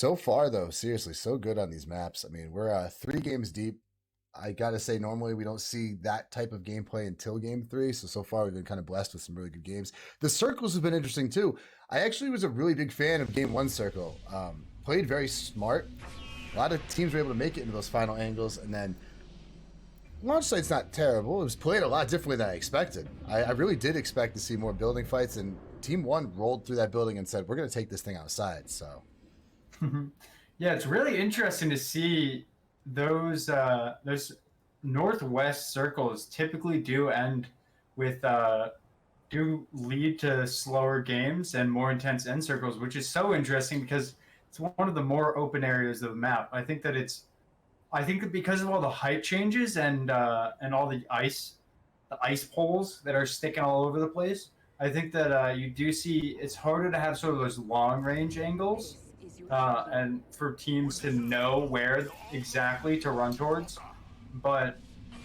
So far, though, seriously, so good on these maps. I mean, we're 3 games deep. I gotta say, normally we don't see that type of gameplay until game 3. So far we've been kind of blessed with some really good games. The circles have been interesting too. I actually was a really big fan of game 1 circle. Played very smart. A lot of teams were able to make it into those final angles, and then launch site's not terrible. It was played a lot differently than I expected. I really did expect to see more building fights, and Team 1 rolled through that building and said, we're going to take this thing outside. So, yeah, it's really interesting to see those northwest circles typically do end with do lead to slower games and more intense end circles, which is so interesting because it's one of the more open areas of the map. I think that because of all the height changes and all the ice poles that are sticking all over the place, I think that you do see it's harder to have sort of those long range angles and for teams to know where exactly to run towards. But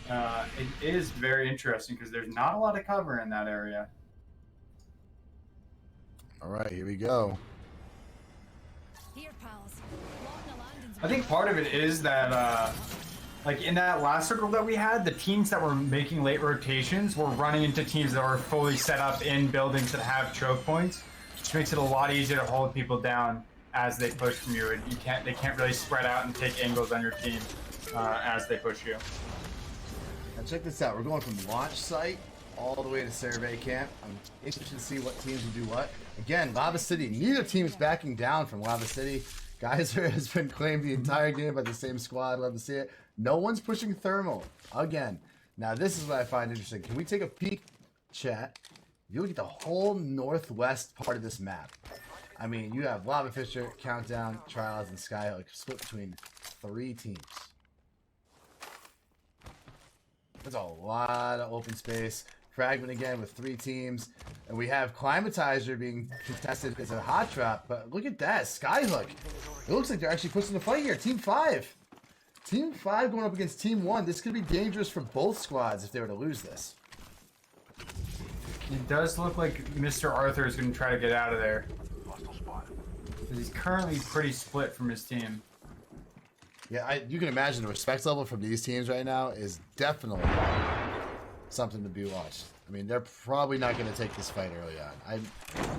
it is very interesting because there's not a lot of cover in that area. all right, here we go. I think part of it is that, like in that last circle that we had, the teams that were making late rotations were running into teams that were fully set up in buildings that have choke points, which makes it a lot easier to hold people down as they push from you. And they can't really spread out and take angles on your team as they push you. Now check this out. We're going from launch site all the way to survey camp. I'm interested to see what teams will do what. Again, Lava City. Neither team is backing down from Lava City. Geyser has been claimed the entire game by the same squad. Love to see it. No one's pushing thermal again. Now this is what I find interesting. Can we take a peek, chat? You look at the whole northwest part of this map. I mean, you have Lava Fisher, Countdown, Trials, and Skyhook split between 3 teams. That's a lot of open space. Fragment again with 3 teams. And we have Climatizer being contested as a hot trap. But look at that. Skyhook. It looks like they're actually pushing the fight here. Team 5. Team 5 going up against Team 1. This could be dangerous for both squads if they were to lose this. It does look like Mr. Arthur is going to try to get out of there. He's currently pretty split from his team. Yeah, you can imagine the respect level from these teams right now is definitely something to be watched. I mean, they're probably not going to take this fight early on. I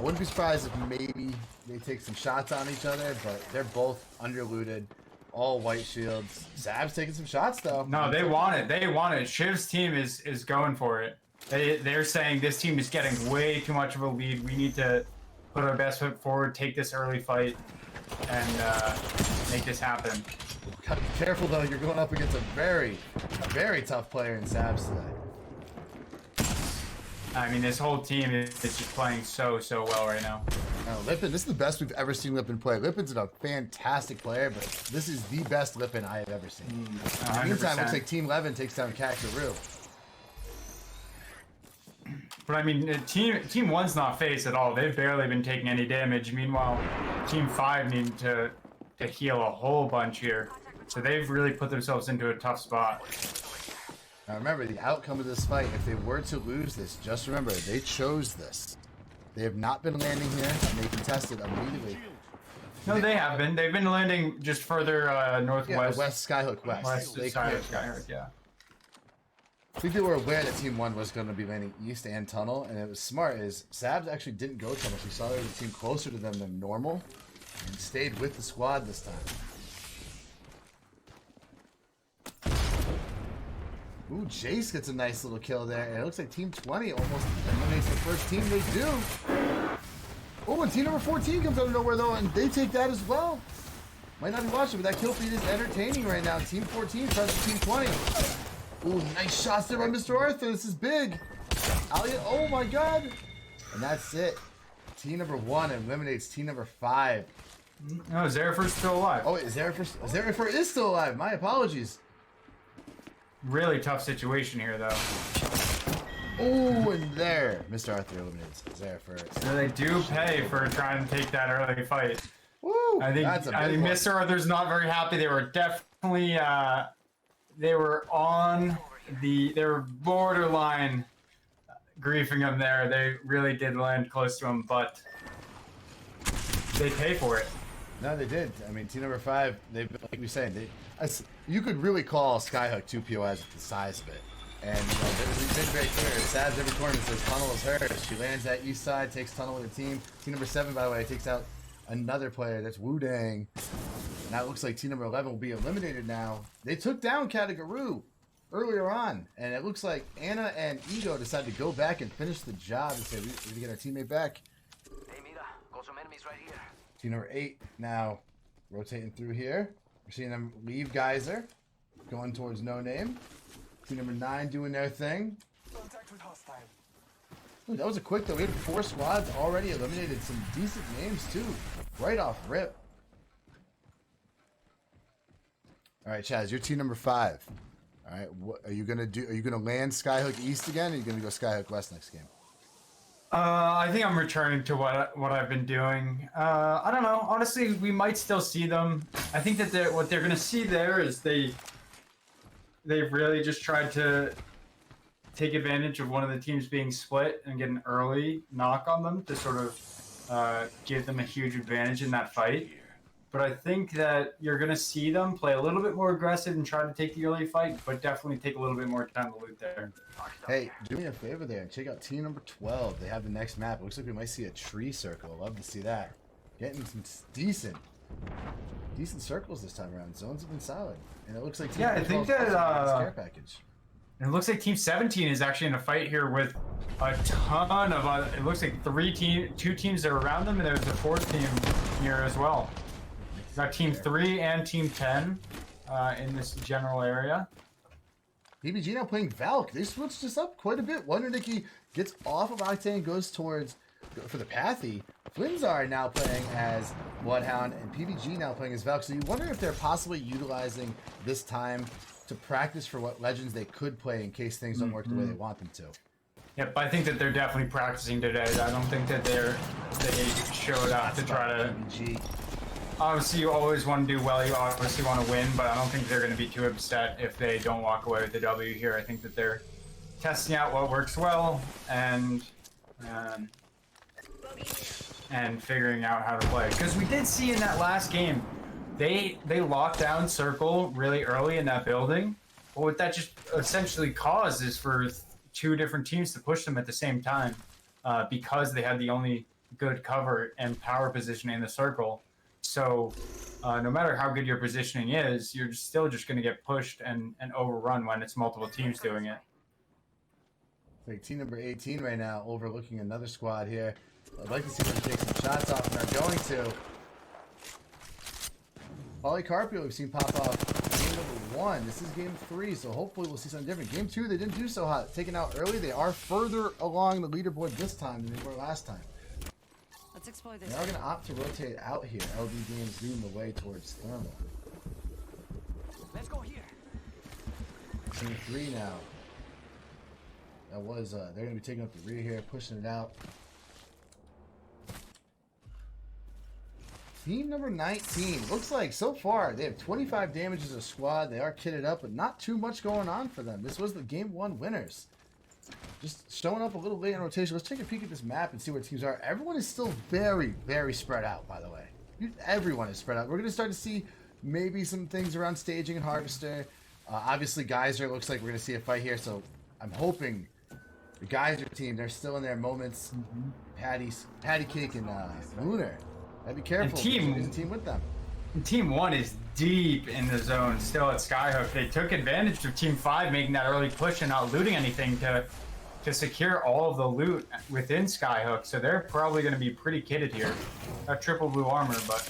wouldn't be surprised if maybe they take some shots on each other, but they're both under-looted, all white shields. Zab's taking some shots, though. No, they want it. They want it. Shiv's team is going for it. They're saying this team is getting way too much of a lead. We need to put our best foot forward, take this early fight, and make this happen. Gotta be careful, though. You're going up against a very, very tough player in Zabs today. I mean, this whole team is just playing so well right now. Lippin, this is the best we've ever seen Lippin play. Lippin's a fantastic player, but this is the best Lippin I have ever seen. In the meantime, it looks like Team 11 takes down Kakaroo. But I mean, Team 1's not phased at all. They've barely been taking any damage. Meanwhile, Team 5 need to heal a whole bunch here. So they've really put themselves into a tough spot. Now remember, the outcome of this fight, if they were to lose this, just remember, they chose this. They have not been landing here, and they contested immediately. No, they have been. They've been landing just further northwest. Yeah, west, Skyhook West. West Skyhook, yeah. I think they were aware that Team 1 was going to be landing east and tunnel, and it was smart is Sabs actually didn't go tunnel. We saw there was a team closer to them than normal, and stayed with the squad this time. Ooh, Jace gets a nice little kill there, and it looks like Team 20 almost eliminates the first team they do. Oh, and team number 14 comes out of nowhere, though, and they take that as well. Might not be watching, but that kill feed is entertaining right now. Team 14 presses Team 20. Ooh, nice shots there by Mr. Arthur. This is big. Elliot, oh my god. And that's it. Team number 1 eliminates team number 5. No, Zerifer's still alive. Oh, wait, Zerifer is still alive. My apologies. Really tough situation here, though. Oh, and there, Mr. Arthur eliminates Zerifer. So they do pay for trying to take that early fight. Woo! I think Mr. Arthur's not very happy. They were definitely they were borderline griefing him there. They really did land close to him, but they pay for it. No, they did. I mean, team number 5, they've been, like we were saying, you could really call Skyhook 2 POS with the size of it. And they've been very clear. Chaz every corner says tunnel is hers. She lands at east side, takes tunnel with the team. Team number 7, by the way, takes out another player. That's Wu Dang. And that looks like team number 11 will be eliminated now. They took down Katagaru earlier on, and it looks like Anna and Ego decided to go back and finish the job and say, we need to get our teammate back. Hey, mira, got some enemies right here. Team number 8 now rotating through here. We're seeing them leave Geyser, going towards No Name. Team number 9 doing their thing. Contact with hostile. Ooh, that was a quick though. We had 4 squads already eliminated. Some decent names too, right off rip. All right, Chaz, you're team number 5. All right, what are you gonna do? Are you gonna land Skyhook East again, or are you gonna go Skyhook West next game? I think I'm returning to what I've been doing. I don't know. Honestly, we might still see them. I think that what they're gonna see there is they've really just tried to take advantage of one of the teams being split and get an early knock on them to sort of give them a huge advantage in that fight. But I think that you're going to see them play a little bit more aggressive and try to take the early fight, but definitely take a little bit more time to loot there. Hey, do me a favor there and check out team number 12. They have the next map. It looks like we might see a tree circle. I'd love to see that. Getting some decent circles this time around. Zones have been solid. And it looks like team I think that care package. And it looks like Team 17 is actually in a fight here with a ton of it looks like 2 teams are around them, and there's a 4th team here as well. We've got Team 3 and Team 10 in this general area. PBG now playing Valk. They switched this up quite a bit. Wondernicky gets off of Octane, goes towards for the Pathy. Flimzar now playing as Bloodhound, and PBG now playing as Valk. So you wonder if they're possibly utilizing this time to practice for what legends they could play in case things don't work the way they want them to. Yep, I think that they're definitely practicing today. I don't think that they showed up to try to. PBG. Obviously, you always want to do well. You obviously want to win, but I don't think they're going to be too upset if they don't walk away with the W here. I think that they're testing out what works well and figuring out how to play. Because we did see in that last game, they locked down Circle really early in that building. But what that just essentially caused is for 2 different teams to push them at the same time because they had the only good cover and power positioning in the Circle. So no matter how good your positioning is, you're still just going to get pushed and overrun when it's multiple teams doing it. Like team number 18 right now, overlooking another squad here. I'd like to see them take some shots off, and they're going to. Polycarpio we've seen pop off game number 1. This is game 3, so hopefully we'll see something different. Game 2, they didn't do so hot. Taken out early. They are further along the leaderboard this time than they were last time. Let's explore this. They are going to opt to rotate out here. LB Games leading the way towards Thermal. Let's go here. Team 3 now. That was, they're going to be taking up the rear here, pushing it out. Team number 19. Looks like so far they have 25 damage as a squad. They are kitted up, but not too much going on for them. This was the game 1 winners. Just showing up a little late in rotation. Let's take a peek at this map and see where teams are. Everyone is still very, very spread out, by the way. Everyone is spread out. We're going to start to see maybe some things around staging and Harvester. Obviously, Geyser looks like we're going to see a fight here, so I'm hoping the Geyser team, they're still in their moments. Patty Cake and Lunar. Gotta be careful. There's a team with them. Team 1 is deep in the zone still at Skyhook. They took advantage of Team 5 making that early push and not looting anything to secure all of the loot within Skyhook. So they're probably going to be pretty kitted here. Got triple blue armor, but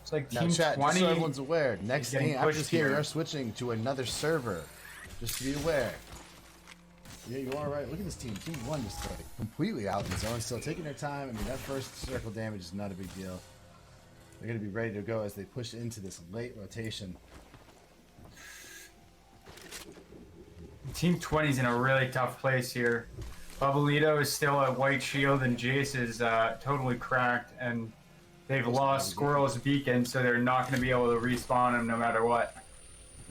it's like Team 20. Just so everyone's aware, next game after this game, here. we are switching to another server. Just to be aware. Yeah, you are right. Look at this team. Team 1 just like completely out in the zone, still taking their time. I mean, that first circle damage is not a big deal. They're going to be ready to go as they push into this late rotation. Team 20 is in a really tough place here. Bubblito is still at White Shield, and Jace is totally cracked, and they've lost Squirrel's Beacon, so they're not going to be able to respawn him no matter what.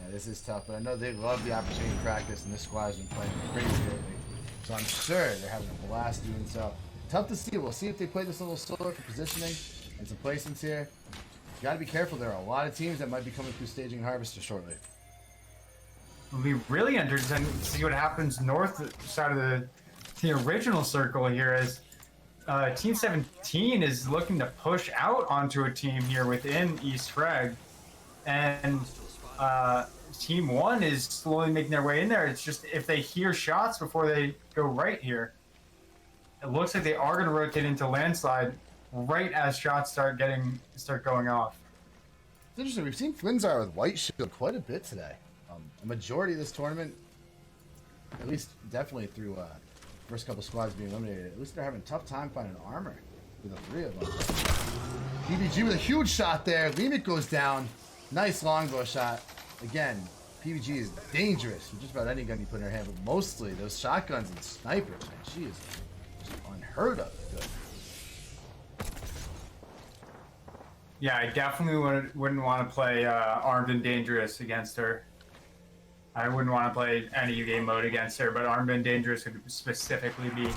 Yeah, this is tough, but I know they love the opportunity to practice, and this squad has been playing crazy lately. So I'm sure they're having a blast doing so. Tough to see. We'll see if they play this a little slower for positioning. and some placements here. You got to be careful. There are a lot of teams that might be coming through staging Harvester shortly. It'll be really interesting to see what happens north side of the original circle here as Team 17 is looking to push out onto a team here within East Frag. And Team 1 is slowly making their way in there. It's just if they hear shots before they go right here, it looks like they are going to rotate into landslide right as shots start going off. It's interesting. We've seen Flinzar with White Shield quite a bit today. A majority of this tournament, at least definitely through first couple squads being eliminated, at least they're having a tough time finding armor for the three of them. PBG with a huge shot there. Limit goes down. Nice longbow shot. Again, PBG is dangerous with just about any gun you put in her hand, but mostly those shotguns and snipers, man. She is just unheard of good. Yeah, I definitely wouldn't want to play Armed and Dangerous against her. I wouldn't want to play any game mode against her, but Armed and Dangerous would specifically be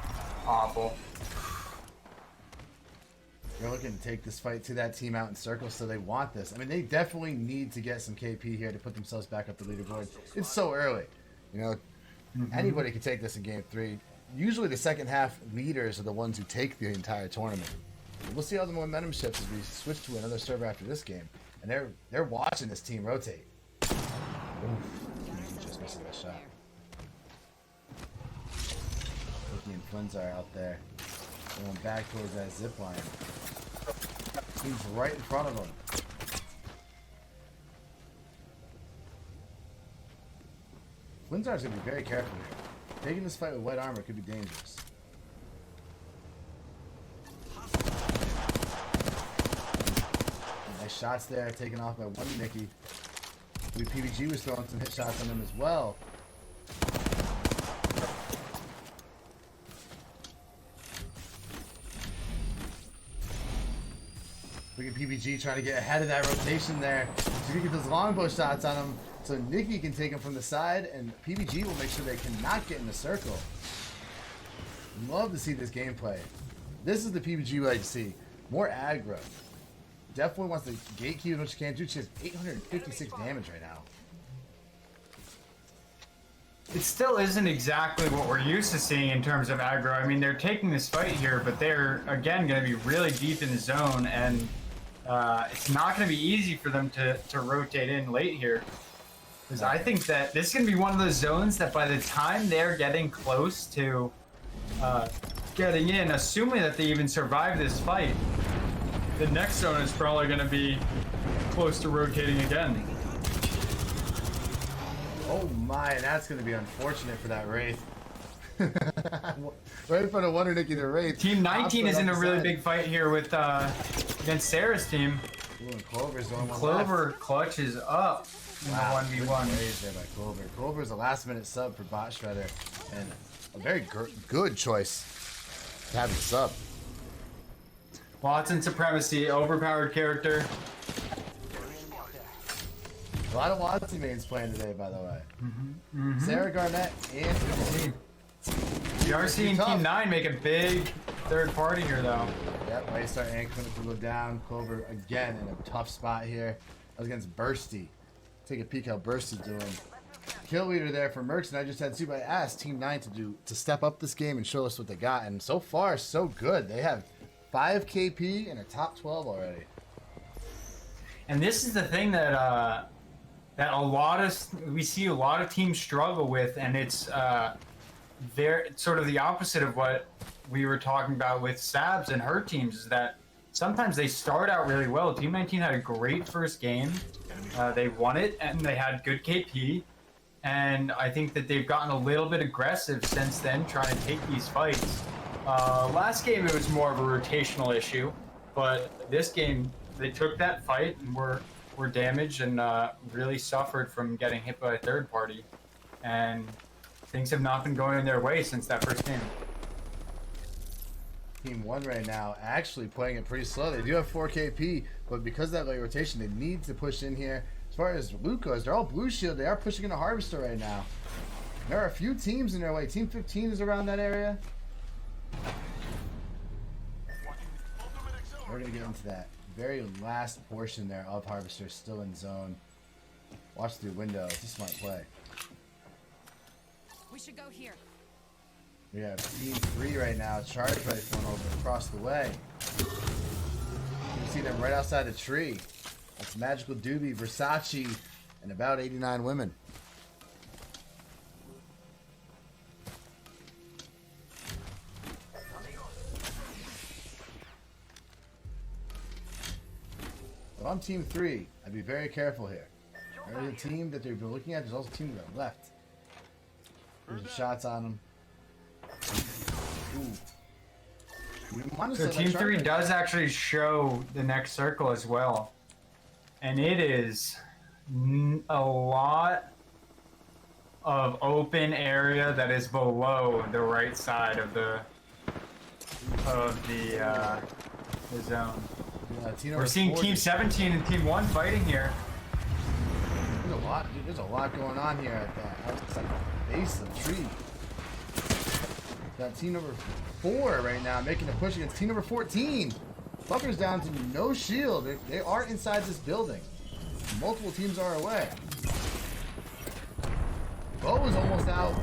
awful. They're looking to take this fight to that team out in circle, so they want this. I mean, they definitely need to get some KP here to put themselves back up the leaderboard. It's so early. You know, anybody can take this in game 3. Usually the second half leaders are the ones who take the entire tournament. We'll see how the momentum shifts as we switch to another server after this game. And they're watching this team rotate. Oof, just missing that shot. Ricky and Flinzar out there. Going back towards that zip line. He's right in front of him. Flinzar's going to be very careful here. Taking this fight with white armor could be dangerous. Nice shots there, taken off by one Nicky. PBG was throwing some hit shots on him as well. Look at PBG trying to get ahead of that rotation there. So you can get those longbow shots on him. So Nicky can take him from the side, and PBG will make sure they cannot get in the circle. Love to see this gameplay. This is the PBG we like to see. More aggro. Definitely wants to gatekeep as much as she can do. She has 856 damage right now. It still isn't exactly what we're used to seeing in terms of aggro. I mean, they're taking this fight here, but they're, again, going to be really deep in the zone, and it's not going to be easy for them to rotate in late here. Because I think that this is going to be one of those zones that by the time they're getting close to getting in, assuming that they even survive this fight, the next zone is probably going to be close to rotating again. Oh my, that's going to be unfortunate for that Wraith. Right in front of Wonder Nicky the Wraith. Team 19 is in a really big fight here with against Sarah's team. Ooh, and Clover's the only one Clover left. clutches up in the 1v1. Good plays there by Clover. Clover's a last minute sub for Bot Shredder, and a very good choice to have the sub. Watson Supremacy, overpowered character. A lot of Watson mains playing today, by the way. Sarah Garnett and PBG. We are seeing Team 9 make a big third party here, though. Yep, Waystar and Clinic will go down. Clover again in a tough spot here. That was against Bursty. Take a peek how Bursty's doing. Kill leader there for Mercs, and I just had to. I asked Team 9 to step up this game and show us what they got, and so far so good. They have 5 KP and a top 12 already. And this is the thing that we see a lot of teams struggle with, and it's sort of the opposite of what we were talking about with Sabs and her teams, is that sometimes they start out really well. Team 19 had a great first game. They won it, and they had good KP. And I think that they've gotten a little bit aggressive since then, trying to take these fights. Last game, it was more of a rotational issue. But this game, they took that fight and were damaged and really suffered from getting hit by a third party. And things have not been going in their way since that first game. Team 1 right now actually playing it pretty slow. They do have 4 KP, but because of that late rotation, they need to push in here. As far as loot goes, they're all blue shield. They are pushing into Harvester right now. There are a few teams in their way. Team 15 is around that area. We're gonna get into that very last portion there of Harvester, still in zone. Watch through window. It's a smart play. We should go here. We have Team 3 right now. Charge rifle over across the way. You can see them right outside the tree. That's Magical Doobie, Versace, and about 89 women. If I'm Team 3, I'd be very careful here. There's a team that they've been looking at. There's also a team to the left. There's some shots on them. Ooh. So Team 3 does actually show the next circle as well. And it is a lot of open area that is below the right side of the zone. Yeah, we're seeing 40. Team 17 and Team 1 fighting here. There's a lot, dude, there's a lot going on here at the outside base of the tree. Got team number 4 right now making a push against team number 14. Fuckers down to no shield. They are inside this building. Multiple teams are away. Bo is almost out.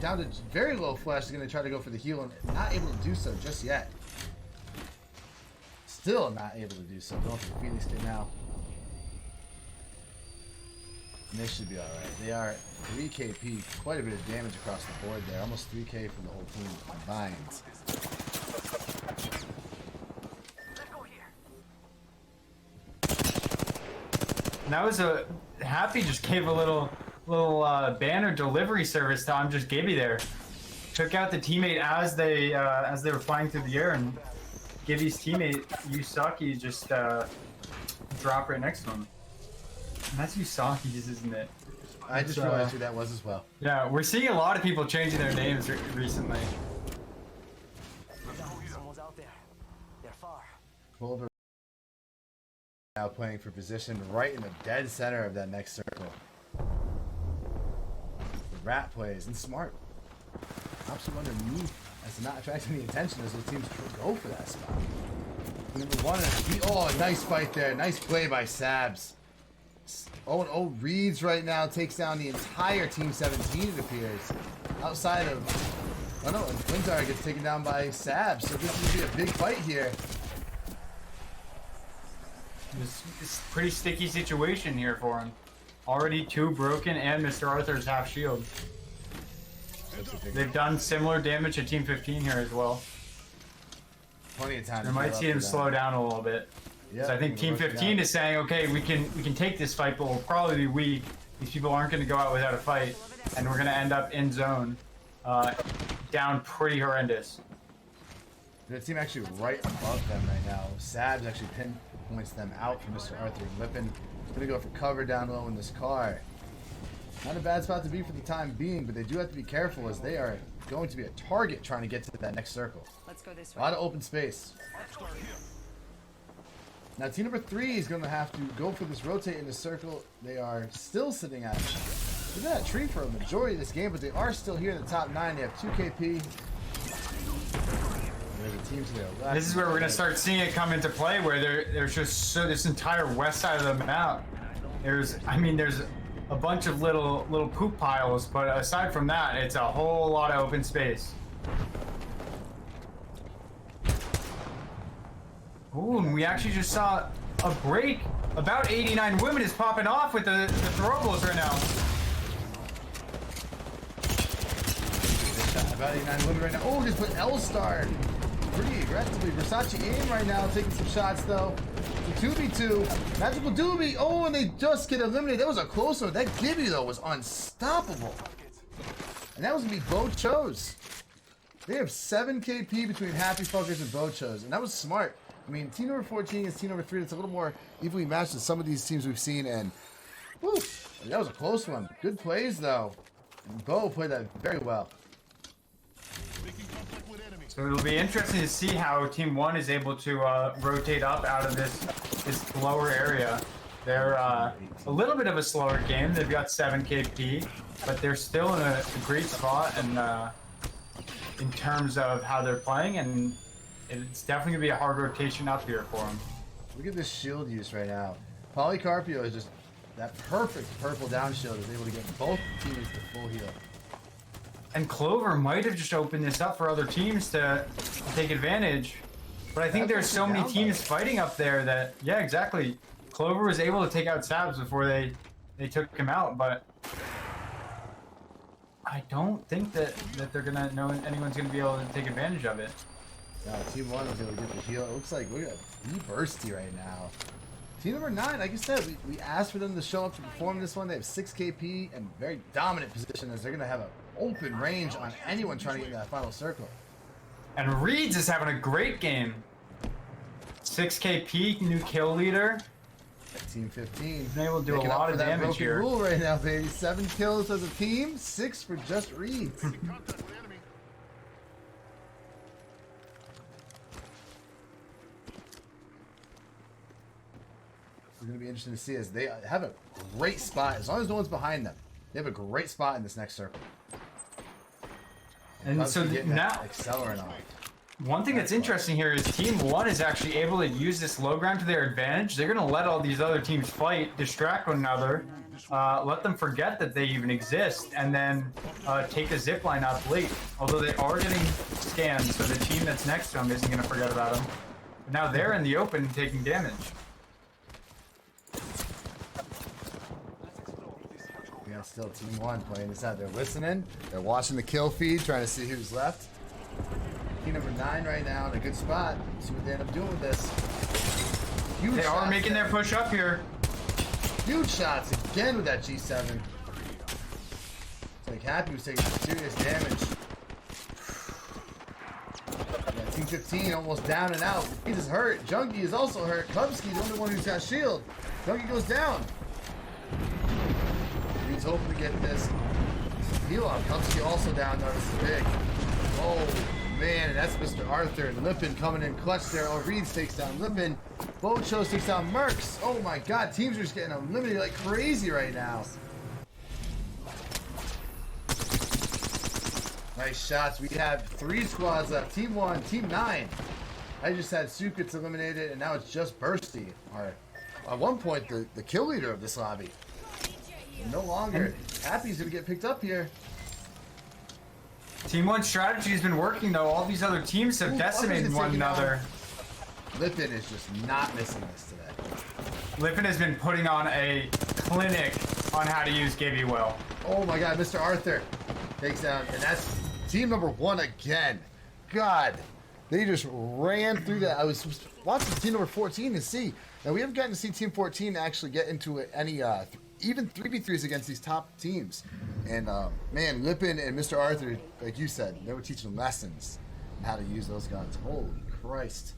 Down to very low flesh. Is going to try to go for the heal and not able to do so just yet. Still not able to do so. Going for the Phoenix kit now. And they should be alright. They are 3 KP. Quite a bit of damage across the board there. Almost 3K from the whole team combined. And that was a Happy just gave a little banner delivery service to I'm Just Gibby there. Took out the teammate as they were flying through the air, and Gibby's teammate Yusaki just dropped right next to him. And that's Yusaki's, isn't it? I just realized who that was as well. Yeah, we're seeing a lot of people changing their names recently. Someone's out there. They're far. Culver now playing for position right in the dead center of that next circle. The rat plays and smart. Absolutely underneath as to not attract any attention as those teams go for that spot. Number 1 oh, nice fight there. Nice play by Sabs. Oh, Reeds right now takes down the entire Team 17, it appears. Outside of... Oh no, and Quintar gets taken down by Sabs, so this is going to be a big fight here. It's a pretty sticky situation here for him. Already 2 broken and Mr. Arthur's half shield. They've done similar damage to Team 15 here as well. Plenty of time. I might see him slow down a little bit. Yeah, so I think Team 15 is saying, okay, we can take this fight, but we'll probably be weak. These people aren't going to go out without a fight, and we're going to end up in zone, down pretty horrendous. The team actually right above them right now. Sabs actually pinpoints them out for Mr. Arthur. Lippin is going to go for cover down low in this car. Not a bad spot to be for the time being, but they do have to be careful as they are going to be a target trying to get to that next circle. Let's go this A way. lot of open space. Now team number 3 is going to have to go for this rotate in the circle. They are still sitting at that tree for a majority of this game, but they are still here in the top 9. They have 2 KP. There's a team to their left. This is where we're going to start seeing it come into play, where there's just this entire west side of the map. There's a bunch of little poop piles, but aside from that, it's a whole lot of open space. Ooh, and we actually just saw a break. About 89 women is popping off with the throwables right now. About 89 women right now. Oh, just put L-Star pretty aggressively. Versace aim right now, taking some shots though. The 2v2. Magical Doobie. Oh, and they just get eliminated. That was a close one. That Gibby though was unstoppable. And that was gonna be Bo Chose. They have 7 KP between Happy Fuckers and Bo Chose. And that was smart. I mean, team number 14 is team number 3. It's a little more evenly matched than some of these teams we've seen. And whew, that was a close one. Good plays though. And Bo played that very well. So it'll be interesting to see how Team 1 is able to rotate up out of this lower area. They're a little bit of a slower game. They've got 7 KP, but they're still in a great spot and in terms of how they're playing, and it's definitely gonna be a hard rotation up here for him. Look at this shield use right now. Polycarpio is just that perfect purple down shield is able to get both teams to full heal. And Clover might have just opened this up for other teams to take advantage. But I think there's so many teams fighting up there that, yeah, exactly. Clover was able to take out Sabs before they took him out, but I don't think that they're gonna know anyone's gonna be able to take advantage of it. Team 1 was able to get the heal. It looks like we're gonna be bursty right now. Team number 9, like I said, we asked for them to show up to perform this one. They have 6 KP and very dominant position as they're gonna have an open range on anyone trying to get into that final circle. And Reeds is having a great game. 6 KP, new kill leader. Team 15. Been able to do a lot of damage here. Rule right now, baby. 7 kills as a team, 6 for just Reeds. It's going to be interesting to see as they have a great spot. As long as no one's behind them, they have a great spot in this next circle. And so now, accelerant on. One thing that's interesting here is Team 1 is actually able to use this low ground to their advantage. They're going to let all these other teams fight, distract one another, let them forget that they even exist, and then take a zipline up late. Although they are getting scanned, so the team that's next to them isn't going to forget about them. But now they're in the open taking damage. Yeah, still Team 1 playing this out. They're listening. They're watching the kill feed, trying to see who's left. Team number 9 right now in a good spot. See what they end up doing with this. Huge they are making their push up here. Huge shots again with that G7. It's like Happy was taking some serious damage. Yeah, Team 15 almost down and out. He's is hurt. Junkie is also hurt. Kubsky, the only one who's got shield. Junkie goes down. He's hoping to get this heal on. Kubsky also down though. This is big. Oh man, and that's Mr. Arthur and Lippin coming in clutch there. Oh, Reeds takes down Lippin. Bochos takes down Mercs. Oh my god, teams are just getting eliminated like crazy right now. Nice shots. We have 3 squads left. Team 1, Team 9. I just had Sukits eliminated, and now it's just Bursty. Alright. At one point, the kill leader of this lobby. No longer. Happy's gonna get picked up here. Team 1 strategy has been working though. All these other teams have decimated one another. Lippin is just not missing this today. Lippin has been putting on a clinic on how to use Gibby well. Oh my god, Mr. Arthur takes down, and that's team number 1 again. God, they just ran through that. I was watching team number 14 to see. Now we haven't gotten to see team 14 actually get into any even 3v3s against these top teams. And man, Lippin and Mr. Arthur, like you said, they were teaching lessons on how to use those guns. Holy Christ.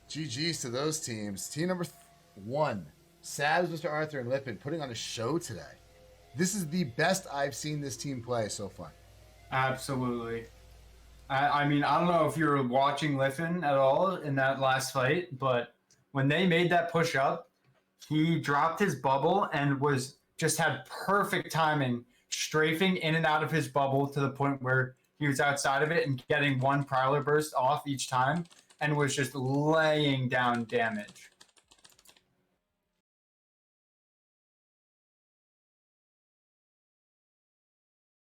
GG's to those teams. Team number 1, Sabs, Mr. Arthur, and Lippin putting on a show today. This is the best I've seen this team play so far. Absolutely. I mean, I don't know if you were watching Lippin at all in that last fight, but when they made that push up, he dropped his bubble and was just had perfect timing, strafing in and out of his bubble to the point where he was outside of it and getting 1 Prowler burst off each time and was just laying down damage.